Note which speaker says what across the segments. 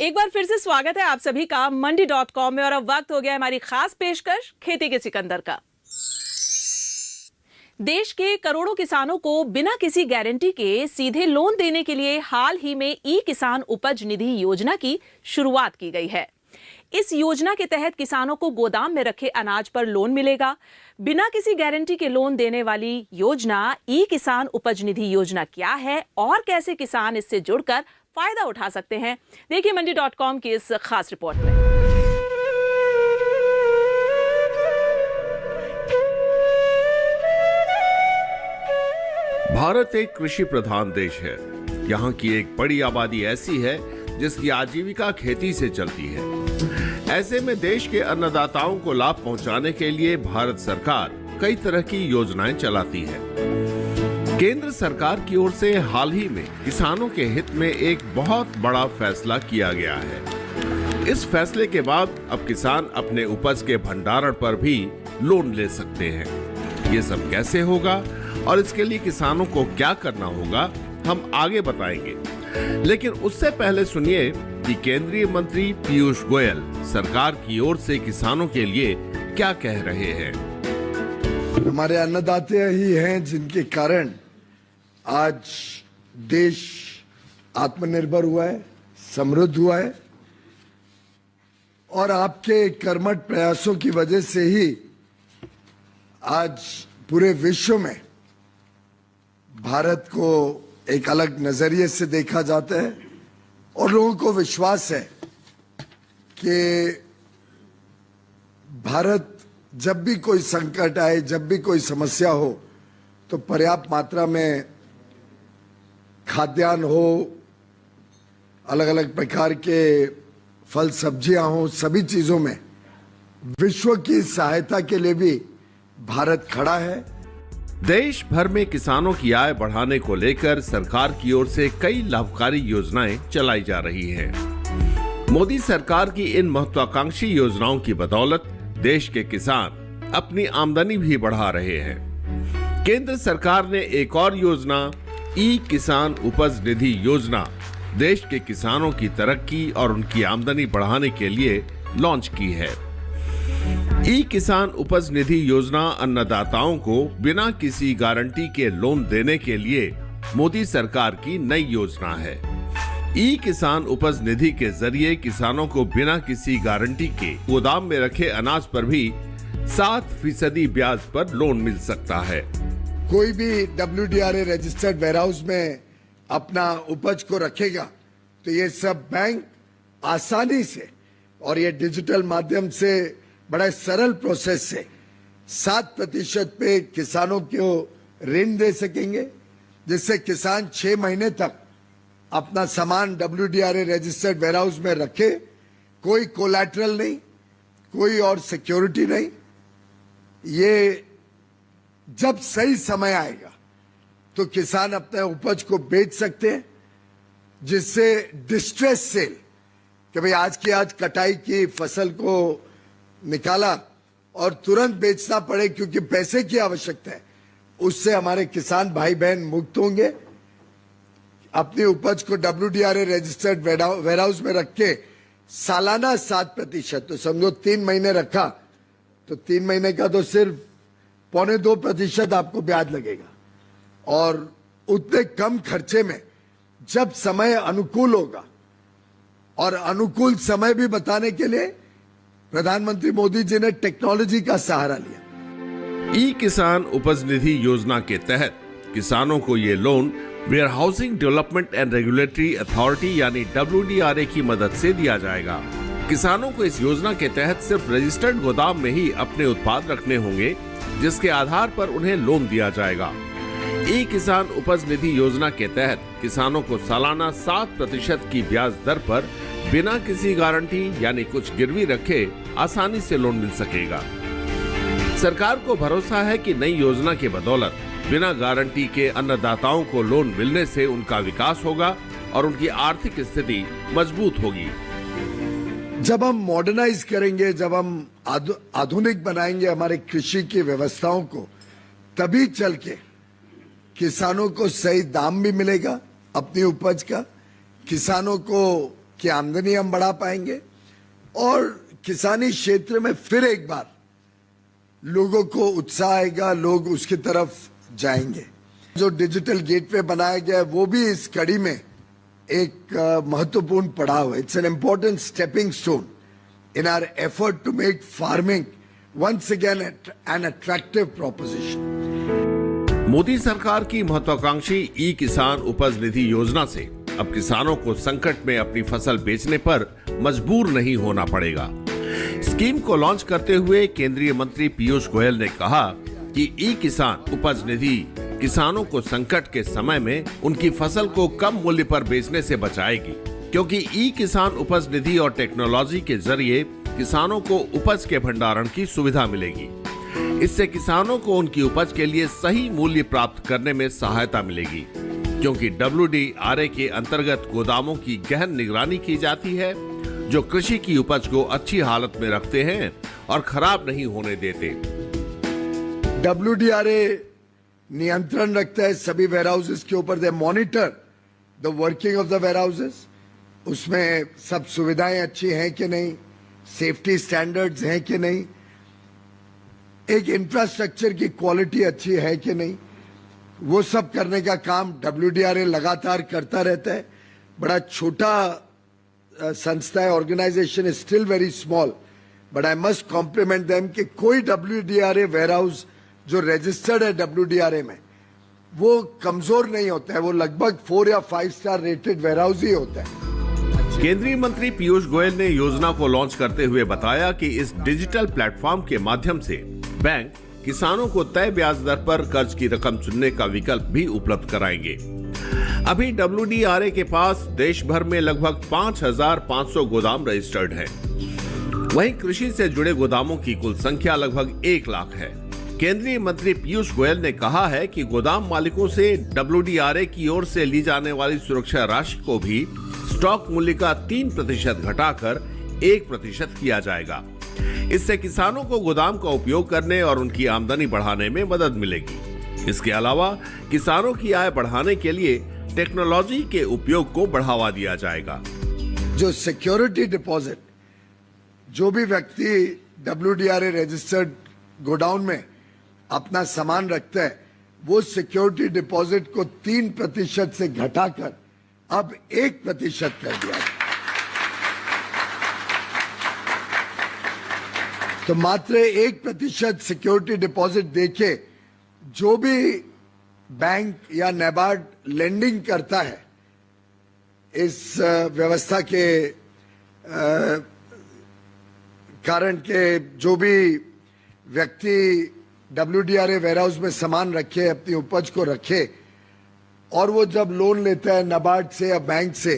Speaker 1: एक बार फिर से स्वागत है आप सभी का मंडी.com में और अब वक्त हो गया है हमारी खास पेशकश खेती के सिकंदर का। देश के करोड़ों किसानों को बिना किसी गारंटी के सीधे लोन देने के लिए हाल ही में ई किसान उपज निधि योजना की शुरुआत की गई है। इस योजना के तहत किसानों को गोदाम में रखे अनाज पर लोन मिलेगा। बिना किसी गारंटी के लोन देने वाली योजना ई किसान उपज निधि योजना क्या है और कैसे किसान इससे जुड़कर फायदा उठा सकते हैं, देखिए मंडी.com की इस खास रिपोर्ट में।
Speaker 2: भारत एक कृषि प्रधान देश है। यहाँ की एक बड़ी आबादी ऐसी है जिसकी आजीविका खेती से चलती है। ऐसे में देश के अन्नदाताओं को लाभ पहुंचाने के लिए भारत सरकार कई तरह की योजनाएं चलाती है। केंद्र सरकार की ओर से हाल ही में किसानों के हित में एक बहुत बड़ा फैसला किया गया है। इस फैसले के बाद अब किसान अपने उपज के भंडारण पर भी लोन ले सकते हैं। ये सब कैसे होगा और इसके लिए किसानों को क्या करना होगा, हम आगे बताएंगे। लेकिन उससे पहले सुनिए कि केंद्रीय मंत्री पीयूष गोयल सरकार की ओर से किसानों के लिए क्या कह रहे हैं।
Speaker 3: हमारे अन्नदाता ही हैं जिनके कारण आज देश आत्मनिर्भर हुआ है, समृद्ध हुआ है और आपके कर्मठ प्रयासों की वजह से ही आज पूरे विश्व में भारत को एक अलग नजरिए से देखा जाता है और लोगों को विश्वास है कि भारत जब भी कोई संकट आए, जब भी कोई समस्या हो, तो पर्याप्त मात्रा में खाद्यान्न हो, अलग अलग प्रकार के फल सब्जियां हो, सभी चीजों में विश्व की सहायता के लिए भी भारत खड़ा है।
Speaker 2: देश भर में किसानों की आय बढ़ाने को लेकर सरकार की ओर से कई लाभकारी योजनाएं चलाई जा रही हैं। मोदी सरकार की इन महत्वाकांक्षी योजनाओं की बदौलत देश के किसान अपनी आमदनी भी बढ़ा रहे हैं। केंद्र सरकार ने एक और योजना ई किसान उपज निधि योजना देश के किसानों की तरक्की और उनकी आमदनी बढ़ाने के लिए लॉन्च की है। ई किसान उपज निधि योजना अन्नदाताओं को बिना किसी गारंटी के लोन देने के लिए मोदी सरकार की नई योजना है। ई किसान उपज निधि के जरिए किसानों को बिना किसी गारंटी के गोदाम में रखे अनाज पर भी 7% ब्याज पर लोन मिल सकता है।
Speaker 3: कोई भी WDRA रजिस्टर्ड वेयरहाउस में अपना उपज को रखेगा तो ये सब बैंक आसानी से और ये डिजिटल माध्यम से बड़ा सरल प्रोसेस से 7% पे किसानों को ऋण दे सकेंगे, जिससे किसान 6 महीने तक अपना सामान WDRA रजिस्टर्ड वेयरहाउस में रखे, कोई कोलैटरल नहीं, कोई और सिक्योरिटी नहीं। ये जब सही समय आएगा तो किसान अपने उपज को बेच सकते हैं, जिससे डिस्ट्रेस सेल कि भाई आज की आज कटाई की फसल को निकाला और तुरंत बेचना पड़े क्योंकि पैसे की आवश्यकता है, उससे हमारे किसान भाई बहन मुक्त होंगे। अपनी उपज को WDRA रजिस्टर्ड वेयरहाउस में रख के सालाना 7%, तो समझो 3 महीने रखा तो 3 महीने का तो सिर्फ 1.25% आपको ब्याज लगेगा और उतने कम खर्चे में जब समय अनुकूल होगा। और अनुकूल समय भी बताने के लिए प्रधानमंत्री मोदी जी ने टेक्नोलॉजी का सहारा लिया।
Speaker 2: ई किसान उपज निधि योजना के तहत किसानों को ये loan warehousing development and regulatory authority यानी WDRA की मदद से दिया जाएगा। किसानों को इस योजना के तहत सिर्फ रजिस्टर्ड गोदाम में ही अपने उत्पाद रखने होंगे, जिसके आधार पर उन्हें लोन दिया जाएगा। ई किसान उपज निधि योजना के तहत किसानों को सालाना 7% की ब्याज दर पर बिना किसी गारंटी यानी कुछ गिरवी रखे आसानी से लोन मिल सकेगा। सरकार को भरोसा है कि नई योजना के बदौलत बिना गारंटी के अन्नदाताओं को लोन मिलने से उनका विकास होगा और उनकी आर्थिक स्थिति मजबूत होगी।
Speaker 3: जब हम मॉडर्नाइज करेंगे, जब हम आधुनिक बनाएंगे हमारे कृषि की व्यवस्थाओं को, तभी चल के किसानों को सही दाम भी मिलेगा अपनी उपज का, किसानों को की आमदनी हम बढ़ा पाएंगे और किसानी क्षेत्र में फिर एक बार लोगों को उत्साह आएगा, लोग उसकी तरफ जाएंगे। जो डिजिटल गेटवे बनाया गया है वो भी इस कड़ी में एक महत्वपूर्ण पड़ाव है। It's an important stepping stone in our effort to make farming once again an attractive proposition.
Speaker 2: Modi सरकार की महत्वाकांक्षी ई किसान उपज निधि योजना से अब किसानों को संकट में अपनी फसल बेचने पर मजबूर नहीं होना पड़ेगा। स्कीम को लॉन्च करते हुए केंद्रीय मंत्री पीयूष गोयल ने कहा कि ई किसान उपज निधि किसानों को संकट के समय में उनकी फसल को कम मूल्य पर बेचने से बचाएगी, क्योंकि ई किसान उपज निधि और टेक्नोलॉजी के जरिए किसानों को उपज के भंडारण की सुविधा मिलेगी। इससे किसानों को उनकी उपज के लिए सही मूल्य प्राप्त करने में सहायता मिलेगी, क्योंकि WDRA के अंतर्गत गोदामों की गहन निगरानी की जाती है, जो कृषि की उपज को अच्छी हालत में रखते हैं और खराब नहीं होने देते।
Speaker 3: WDRA नियंत्रण रखता है सभी वेयरहाउसेस के ऊपर। They monitor the working of the warehouses, उसमें सब सुविधाएं अच्छी हैं कि नहीं, सेफ्टी स्टैंडर्ड्स हैं कि नहीं, एक इंफ्रास्ट्रक्चर की क्वालिटी अच्छी है कि नहीं, वो सब करने का काम WDRA लगातार करता रहता है। बड़ा छोटा संस्था है, organization is still very small, but I must compliment them कि कोई WDRA वेयरहाउस जो रजिस्टर्ड है WDRA में वो कमजोर नहीं होता है, वो लगभग 4 या 5 स्टार रेटेड वेयरहाउस ही होता है।
Speaker 2: केंद्रीय मंत्री पीयूष गोयल ने योजना को लॉन्च करते हुए बताया कि इस डिजिटल प्लेटफॉर्म के माध्यम से बैंक किसानों को तय ब्याज दर पर कर्ज की रकम चुनने का विकल्प भी उपलब्ध कराएंगे। अभी WDRA के पास देश भर में लगभग 5,500 गोदाम रजिस्टर्ड हैं। वहीं कृषि से जुड़े गोदामों की कुल संख्या लगभग 1 लाख है। केंद्रीय मंत्री पीयूष गोयल ने कहा है कि गोदाम मालिकों से WDRA की ओर से ली जाने वाली सुरक्षा राशि को भी स्टॉक मूल्य का 3% घटाकर 1% किया जाएगा। इससे किसानों को गोदाम का उपयोग करने और उनकी आमदनी बढ़ाने में मदद मिलेगी। इसके अलावा किसानों की आय बढ़ाने के लिए टेक्नोलॉजी के उपयोग को बढ़ावा दिया जाएगा।
Speaker 3: जो सिक्योरिटी डिपॉजिट जो भी व्यक्ति WDRA रजिस्टर्ड गोडाउन में अपना सामान रखता है, वो सिक्योरिटी डिपॉजिट को 3% से घटाकर अब 1% कर दिया। तो मात्र 1% सिक्योरिटी डिपॉजिट देके जो भी बैंक या NABARD लेंडिंग करता है इस व्यवस्था के कारण के, जो भी व्यक्ति WDRA वेयरहाउस में सामान रखे, अपनी उपज को रखे और वो जब लोन लेता है NABARD से या बैंक से,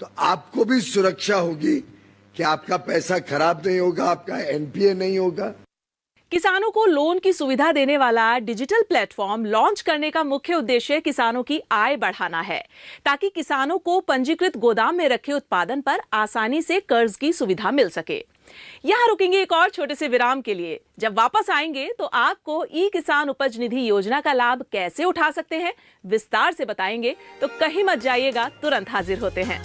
Speaker 3: तो आपको भी सुरक्षा होगी कि आपका पैसा खराब नहीं होगा, आपका NPA नहीं होगा।
Speaker 1: किसानों को लोन की सुविधा देने वाला डिजिटल प्लेटफॉर्म लॉन्च करने का मुख्य उद्देश्य किसानों की आय बढ़ाना है, ताकि किसानों को पंजीकृत गोदाम में रखे उत्पादन पर आसानी से कर्ज की सुविधा मिल सके। यहाँ रुकेंगे एक और छोटे से विराम के लिए। जब वापस आएंगे तो आपको ई किसान उपज निधि योजना का लाभ कैसे उठा सकते हैं विस्तार से बताएंगे, तो कहीं मत जाइएगा, तुरंत हाजिर होते हैं।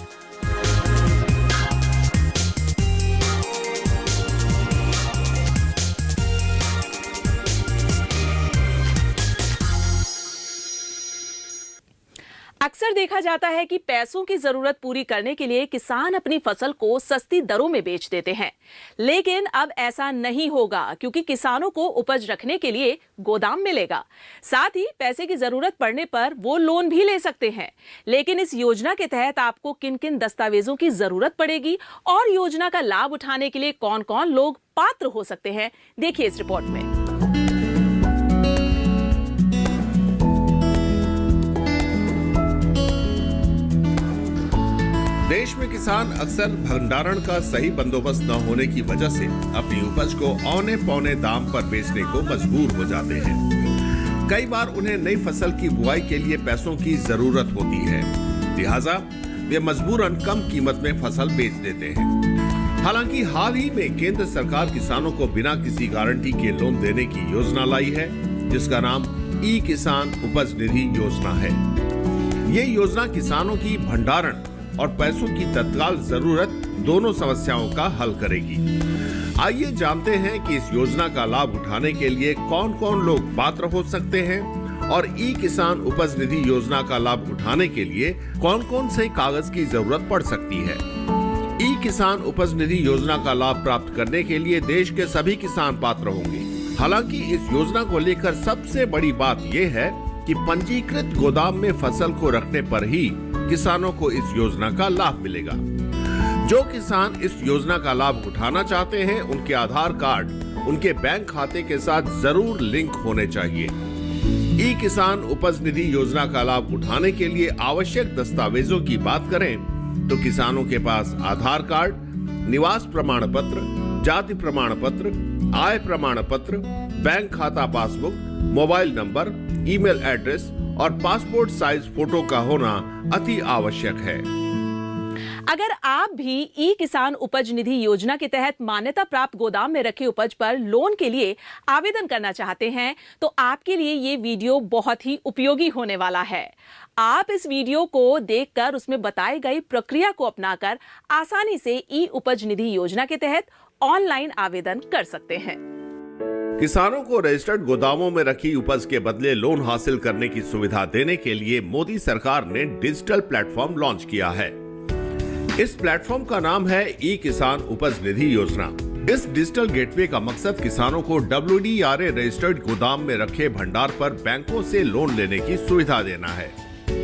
Speaker 1: अक्सर देखा जाता है कि पैसों की जरूरत पूरी करने के लिए किसान अपनी फसल को सस्ती दरों में बेच देते हैं, लेकिन अब ऐसा नहीं होगा, क्योंकि किसानों को उपज रखने के लिए गोदाम मिलेगा। साथ ही पैसे की जरूरत पड़ने पर वो लोन भी ले सकते हैं। लेकिन इस योजना के तहत आपको किन किन दस्तावेजों की जरूरत पड़ेगी और योजना का लाभ उठाने के लिए कौन कौन लोग पात्र हो सकते हैं, देखिए इस रिपोर्ट में।
Speaker 2: देश में किसान अक्सर भंडारण का सही बंदोबस्त न होने की वजह से अपनी उपज को औने पौने दाम पर बेचने को मजबूर हो जाते हैं। कई बार उन्हें नई फसल की बुआई के लिए पैसों की जरूरत होती है, लिहाजा वे मजबूरन कम कीमत में फसल बेच देते हैं। हालांकि हाल ही में केंद्र सरकार किसानों को बिना किसी गारंटी के लोन देने की योजना लाई है, जिसका नाम ई किसान उपज निधि योजना है। ये योजना किसानों की भंडारण और पैसों की तत्काल जरूरत दोनों समस्याओं का हल करेगी। आइए जानते हैं कि इस योजना का लाभ उठाने के लिए कौन कौन लोग पात्र हो सकते हैं और ई किसान उपज निधि योजना का लाभ उठाने के लिए कौन कौन से कागज की जरूरत पड़ सकती है। ई किसान उपज निधि योजना का लाभ प्राप्त करने के लिए देश के सभी किसान पात्र होंगे। हालांकि इस योजना को लेकर सबसे बड़ी बात यह है कि पंजीकृत गोदाम में फसल को रखने पर ही किसानों को इस योजना का लाभ मिलेगा। जो किसान इस योजना का लाभ उठाना चाहते हैं, उनके आधार कार्ड उनके बैंक खाते के साथ जरूर लिंक होने चाहिए। ई किसान उपज निधि योजना का लाभ उठाने के लिए आवश्यक दस्तावेजों की बात करें तो किसानों के पास आधार कार्ड, निवास प्रमाण पत्र, जाति प्रमाण पत्र, आय प्रमाण पत्र, बैंक खाता passbook, mobile number, email address और पासपोर्ट साइज फोटो का होना अति आवश्यक है।
Speaker 1: अगर आप भी ई किसान उपज निधि योजना के तहत मान्यता प्राप्त गोदाम में रखे उपज पर लोन के लिए आवेदन करना चाहते हैं तो आपके लिए ये वीडियो बहुत ही उपयोगी होने वाला है। आप इस वीडियो को देखकर उसमें बताई गई प्रक्रिया को अपनाकर आसानी से ई उपज निधि योजना के तहत ऑनलाइन आवेदन कर सकते हैं।
Speaker 2: किसानों को रजिस्टर्ड गोदामों में रखी उपज के बदले लोन हासिल करने की सुविधा देने के लिए मोदी सरकार ने डिजिटल प्लेटफॉर्म लॉन्च किया है। इस प्लेटफॉर्म का नाम है ई किसान उपज निधि योजना। इस डिजिटल गेटवे का मकसद किसानों को WDRA रजिस्टर्ड गोदाम में रखे भंडार पर बैंकों से लोन लेने की सुविधा देना है।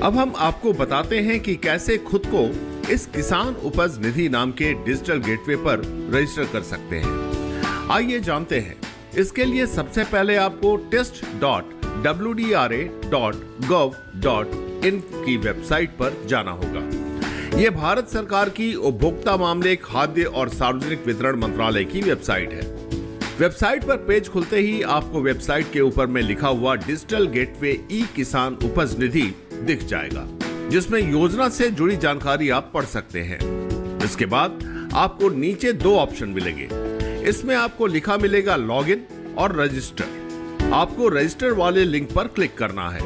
Speaker 2: अब हम आपको बताते हैं कि कैसे खुद को इस किसान उपज निधि नाम के डिजिटल गेटवे पर रजिस्टर कर सकते हैं। आइए जानते हैं। इसके लिए सबसे पहले आपको test.wdra.gov.in की वेबसाइट पर जाना होगा। यह भारत सरकार की उपभोक्ता मामले, खाद्य और सार्वजनिक वितरण मंत्रालय की वेबसाइट है। वेबसाइट पर पेज खुलते ही आपको वेबसाइट के ऊपर में लिखा हुआ डिजिटल गेटवे ई किसान उपज निधि दिख जाएगा, जिसमें योजना से जुड़ी जानकारी आप पढ़ सकते हैं। इसके बाद आपको नीचे दो ऑप्शन मिलेंगे। इसमें आपको लिखा मिलेगा लॉगिन और रजिस्टर। आपको रजिस्टर वाले लिंक पर क्लिक करना है।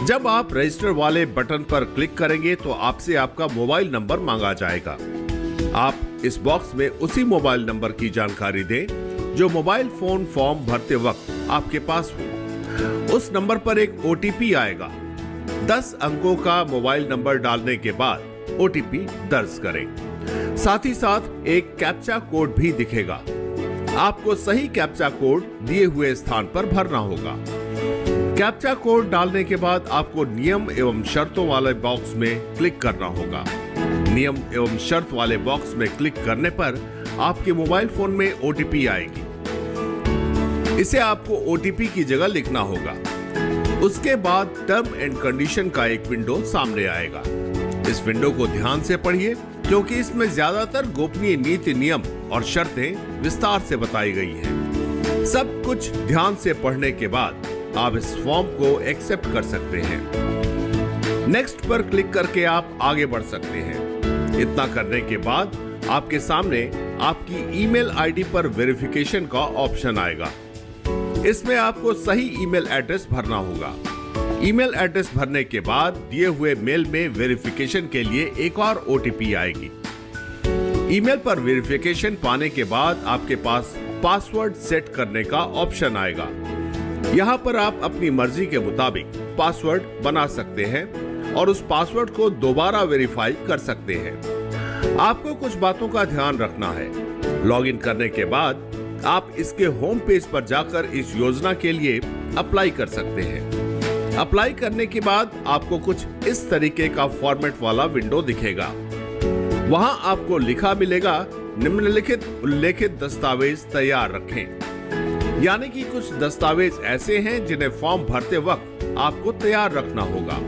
Speaker 2: जब आप रजिस्टर वाले बटन पर क्लिक करेंगे तो आपसे आपका मोबाइल नंबर मांगा जाएगा। आप इस बॉक्स में उसी मोबाइल नंबर की जानकारी दें जो मोबाइल फोन फॉर्म भरते वक्त आपके पास हो। उस नंबर पर एक OTP आएगा। 10 अंकों का मोबाइल नंबर डालने के बाद OTP दर्ज करें। साथ ही साथ एक कैप्चा कोड भी दिखेगा। आपको सही कैप्चा कोड दिए हुए स्थान पर भरना होगा। कैप्चा कोड डालने के बाद आपको नियम एवं शर्तों वाले बॉक्स में क्लिक करना होगा। नियम एवं शर्त वाले बॉक्स में क्लिक करने पर आपके मोबाइल फोन में OTP आएगी। इसे आपको OTP की जगह लिखना होगा। उसके बाद टर्म एंड कंडीशन का एक विंडो सामने आएगा। इस विंडो को ध्यान से पढ़िए क्योंकि इसमें ज्यादातर गोपनीय नीति, नियम और शर्तें विस्तार से बताई गई हैं। सब कुछ ध्यान से पढ़ने के बाद आप इस फॉर्म को एक्सेप्ट कर सकते हैं। नेक्स्ट पर क्लिक करके आप आगे बढ़ सकते हैं। इतना करने के बाद आपके सामने आपकी ईमेल आईडी पर वेरिफिकेशन का ऑप्शन आएगा। इसमें आपको सही ईमेल एड्रेस भरना होगा। ईमेल एड्रेस भरने के बाद दिए हुए मेल में वेरिफिकेशन के लिए एक और OTP आएगी। ईमेल पर वेरिफिकेशन पाने के बाद आपके पास पासवर्ड सेट करने का ऑप्शन आएगा। यहाँ पर आप अपनी मर्जी के मुताबिक पासवर्ड बना सकते हैं और उस पासवर्ड को दोबारा वेरीफाई कर सकते हैं। आपको कुछ बातों का ध्यान रखना है। लॉगिन करने के बाद आप इसके होम पेज पर जाकर इस योजना के लिए अप्लाई कर सकते हैं। अप्लाई करने के बाद आपको कुछ इस तरीके का फॉर्मेट वाला विंडो दिखेगा। वहां आपको लिखा मिलेगा निम्नलिखित उल्लेखित दस्तावेज तैयार रखें। यानी कि कुछ दस्तावेज ऐसे हैं जिन्हें फॉर्म भरते वक्त आपको तैयार रखना होगा,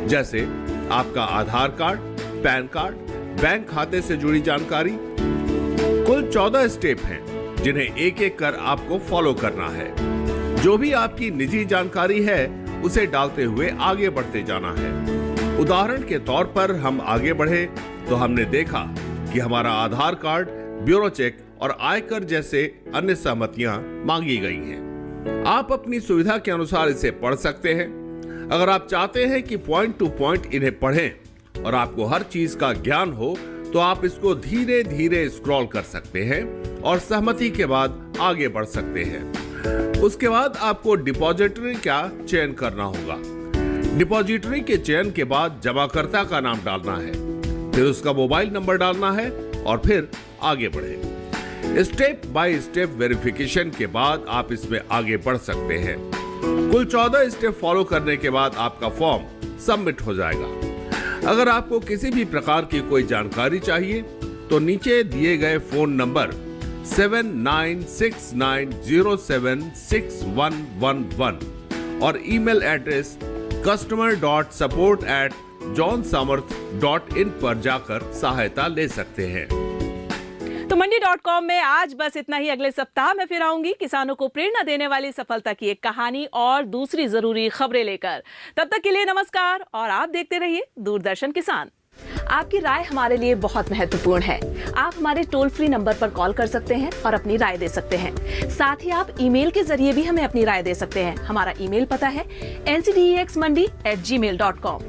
Speaker 2: जैसे आपका आधार कार्ड, पैन कार्ड, बैंक खाते से जुड़ी जानकारी। कुल 14 स्टेप हैं जिन्हें एक एक कर आपको फॉलो करना है। जो भी आपकी निजी जानकारी है उसे डालते हुए आगे बढ़ते जाना है। उदाहरण के तौर पर हम आगे बढ़े तो हमने देखा कि हमारा आधार कार्ड, ब्यूरो चेक और आयकर जैसे अन्य सहमतियां मांगी गई हैं। आप अपनी सुविधा के अनुसार इसे पढ़ सकते हैं। अगर आप चाहते हैं कि पॉइंट टू पॉइंट इन्हें पढ़ें और आपको हर चीज का ज्ञान हो तो आप इसको धीरे धीरे स्क्रॉल कर सकते हैं और सहमति के बाद आगे बढ़ सकते हैं। उसके बाद आपको डिपॉजिटरी का चयन करना होगा। डिपॉजिटरी के चयन के बाद जमाकर्ता का नाम डालना है, फिर उसका मोबाइल नंबर डालना है और फिर आगे बढ़े। स्टेप बाय स्टेप वेरिफिकेशन के बाद आप इसमें आगे बढ़ सकते हैं। कुल 14 स्टेप फॉलो करने के बाद आपका फॉर्म सबमिट हो जाएगा। अगर आपको किसी भी प्रकार की कोई जानकारी चाहिए तो नीचे दिए गए फोन नंबर 7969076111 और ईमेल एड्रेस customer.support@johnsamarth.in पर जाकर सहायता ले सकते हैं।
Speaker 1: तो मंडी.com में आज बस इतना ही। अगले सप्ताह मैं फिर आऊंगी किसानों को प्रेरणा देने वाली सफलता की एक कहानी और दूसरी जरूरी खबरें लेकर। तब तक के लिए नमस्कार और आप देखते रहिए दूरदर्शन किसान। आपकी राय हमारे लिए बहुत महत्वपूर्ण है। आप हमारे टोल फ्री नंबर पर कॉल कर सकते हैं और अपनी राय दे सकते हैं। साथ ही आप ईमेल के जरिए भी हमें अपनी राय दे सकते हैं। हमारा ईमेल पता है ncdexmandi@gmail.com।